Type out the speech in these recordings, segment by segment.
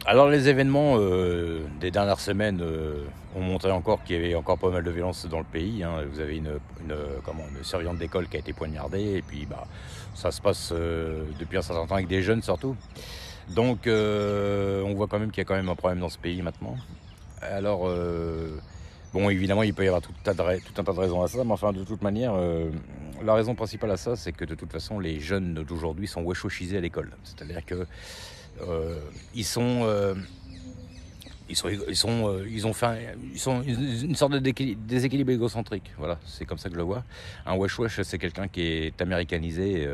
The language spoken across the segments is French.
Alors les événements des dernières semaines ont montré encore qu'il y avait encore pas mal de violence dans le pays, hein. Vous avez une surveillante d'école qui a été poignardée et puis ça se passe depuis un certain temps avec des jeunes surtout. Donc on voit quand même qu'il y a quand même un problème dans ce pays maintenant. Alors bon, évidemment il peut y avoir tout un tas de raisons à ça, mais enfin de toute manière la raison principale à ça, c'est que de toute façon les jeunes d'aujourd'hui sont weshoshisés à l'école. C'est-à-dire que ils sont une sorte de déséquilibre égocentrique. Voilà, c'est comme ça que je le vois. Un wesh, c'est quelqu'un qui est américanisé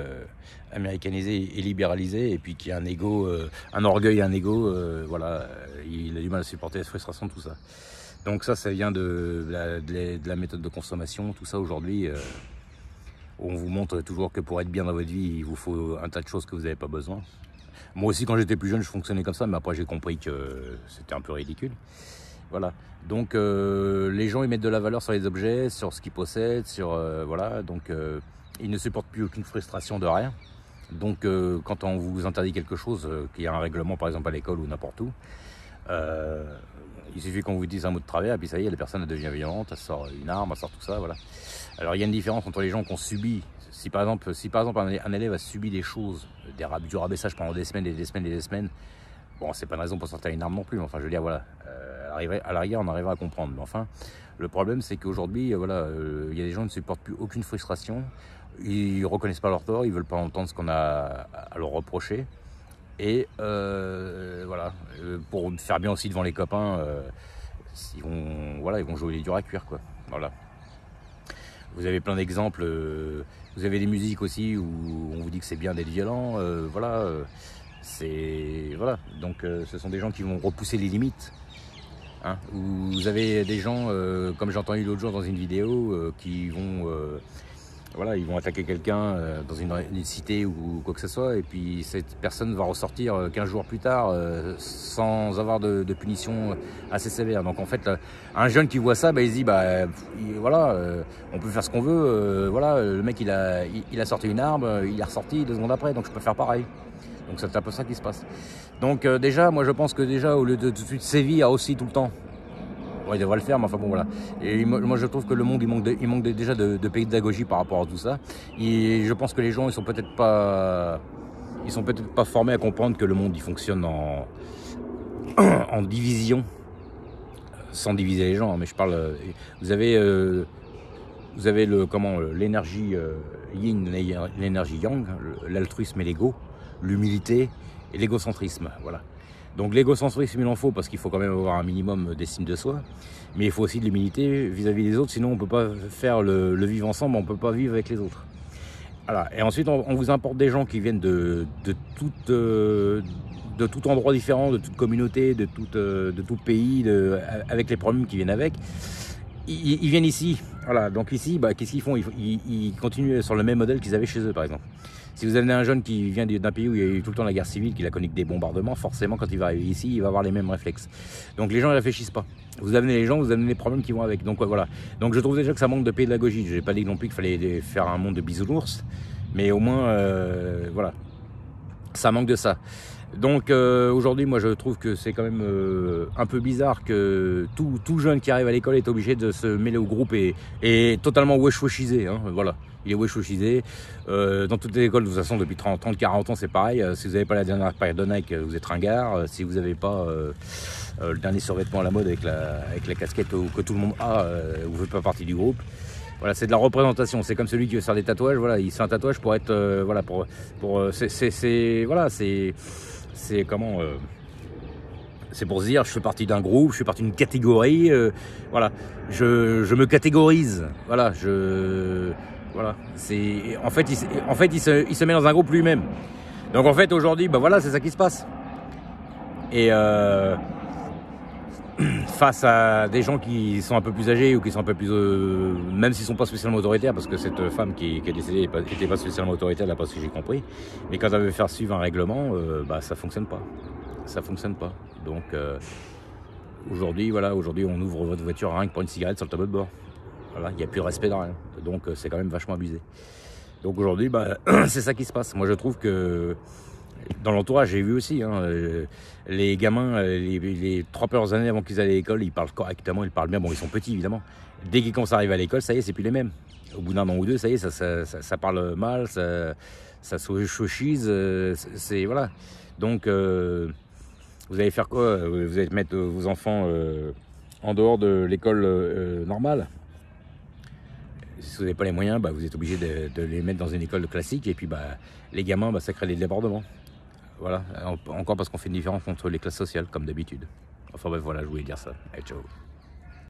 et libéralisé, et puis qui a un ego, un orgueil, un ego. Voilà, il a du mal à supporter la frustration de tout ça. Donc ça vient de la méthode de consommation. Tout ça aujourd'hui, on vous montre toujours que pour être bien dans votre vie, il vous faut un tas de choses que vous n'avez pas besoin. Moi aussi, quand j'étais plus jeune, je fonctionnais comme ça, mais après j'ai compris que c'était un peu ridicule. Voilà. Donc les gens, ils mettent de la valeur sur les objets, sur ce qu'ils possèdent, voilà. Donc ils ne supportent plus aucune frustration de rien. Donc quand on vous interdit quelque chose, qu'il y a un règlement par exemple à l'école ou n'importe où, il suffit qu'on vous dise un mot de travers, et puis ça y est, la personne elle devient violente, elle sort une arme, elle sort tout ça, voilà. Alors il y a une différence entre les gens qui ont subi. Si par exemple un élève a subi des choses, du rabaissage pendant des semaines et des semaines et des semaines, bon, c'est pas une raison pour sortir une arme non plus. Enfin, je veux dire, voilà, à la rigueur, on arrivera à comprendre. Mais enfin, le problème, c'est qu'aujourd'hui, voilà, il y a des gens qui ne supportent plus aucune frustration. Ils reconnaissent pas leur tort, ils veulent pas entendre ce qu'on a à leur reprocher. Et voilà, pour faire bien aussi devant les copains, ils vont jouer les durs à cuire, quoi. Voilà. Vous avez plein d'exemples. Vous avez des musiques aussi où on vous dit que c'est bien d'être violent. Voilà. Voilà. Donc ce sont des gens qui vont repousser les limites. Hein. Vous avez des gens, comme j'ai entendu l'autre jour dans une vidéo, qui vont... voilà, ils vont attaquer quelqu'un dans une cité ou quoi que ce soit, et puis cette personne va ressortir 15 jours plus tard sans avoir de punition assez sévère. Donc en fait, un jeune qui voit ça, il se dit, voilà, on peut faire ce qu'on veut. Voilà, le mec il a sorti une arme, il est ressorti 2 secondes après, donc je peux faire pareil. Donc c'est un peu ça qui se passe. Donc déjà, moi je pense que déjà, au lieu de tout de suite sévir aussi tout le temps, ouais, il devrait le faire, mais enfin bon, voilà. Et moi je trouve que le monde il manque déjà de pédagogie par rapport à tout ça. Et je pense que les gens ils sont peut-être pas formés à comprendre que le monde il fonctionne en division, sans diviser les gens. Hein, mais je parle, vous avez l'énergie yin, l'énergie yang, l'altruisme et l'ego, l'humilité et l'égocentrisme. Voilà. Donc l'égocentrisme il en faut parce qu'il faut quand même avoir un minimum d'estime de soi, mais il faut aussi de l'humilité vis-à-vis des autres, sinon on ne peut pas faire le vivre ensemble, on ne peut pas vivre avec les autres. Voilà. Et ensuite on vous importe des gens qui viennent de tout endroit différent, de toute communauté, de tout pays, avec les problèmes qui viennent avec. Ils viennent ici, voilà. Donc ici, qu'est-ce qu'ils font? Ils continuent sur le même modèle qu'ils avaient chez eux, par exemple. Si vous avez un jeune qui vient d'un pays où il y a eu tout le temps la guerre civile, qu'il a connu que des bombardements, forcément, quand il va arriver ici, il va avoir les mêmes réflexes. Donc les gens ne réfléchissent pas. Vous amenez les gens, vous amenez les problèmes qui vont avec. Donc voilà. Donc je trouve déjà que ça manque de pédagogie. Je n'ai pas dit non plus qu'il fallait faire un monde de bisounours, mais au moins, voilà, ça manque de ça. Donc aujourd'hui, moi je trouve que c'est quand même un peu bizarre que tout jeune qui arrive à l'école est obligé de se mêler au groupe et totalement weshwashisé, hein, voilà. Il est weshwashisé. Dans toutes les écoles, de toute façon, depuis 30, 40 ans, c'est pareil. Si vous n'avez pas la dernière paire de Nike, vous êtes ringard. Si vous n'avez pas le dernier survêtement à la mode avec la casquette que tout le monde a, vous ne faites pas partie du groupe. Voilà, c'est de la représentation. C'est comme celui qui veut faire des tatouages. Voilà, il se fait un tatouage pour être, voilà, c'est pour se dire, je fais partie d'un groupe, je fais partie d'une catégorie. Voilà, je me catégorise. Voilà, voilà. En fait, il se met dans un groupe lui-même. Donc en fait, aujourd'hui, voilà, c'est ça qui se passe. Et face à des gens qui sont un peu plus âgés ou qui sont un peu plus... même s'ils ne sont pas spécialement autoritaires, parce que cette femme qui est décédée n'était pas spécialement autoritaire, d'après ce que j'ai compris, mais quand elle veut faire suivre un règlement, ça ne fonctionne pas. Ça ne fonctionne pas. Donc aujourd'hui, on ouvre votre voiture rien que pour une cigarette sur le tableau de bord. Voilà, il n'y a plus de respect dans rien. Donc c'est quand même vachement abusé. Donc aujourd'hui, c'est ça qui se passe. Moi je trouve que Dans l'entourage, j'ai vu aussi, hein, les gamins, les 3 premières années avant qu'ils aillent à l'école, ils parlent correctement, ils parlent bien. Bon, ils sont petits, évidemment. Dès qu'ils commencent à arriver à l'école, ça y est, c'est plus les mêmes. Au bout d'un an ou deux, ça y est, ça parle mal, ça se chauchise, voilà. Donc, vous allez faire quoi? Vous allez mettre vos enfants en dehors de l'école normale. Si vous n'avez pas les moyens, bah, vous êtes obligé de les mettre dans une école classique. Et puis, bah, les gamins, bah, ça crée des débordements. Voilà. Encore parce qu'on fait une différence entre les classes sociales, comme d'habitude. Enfin bref, voilà, je voulais dire ça. Allez, ciao.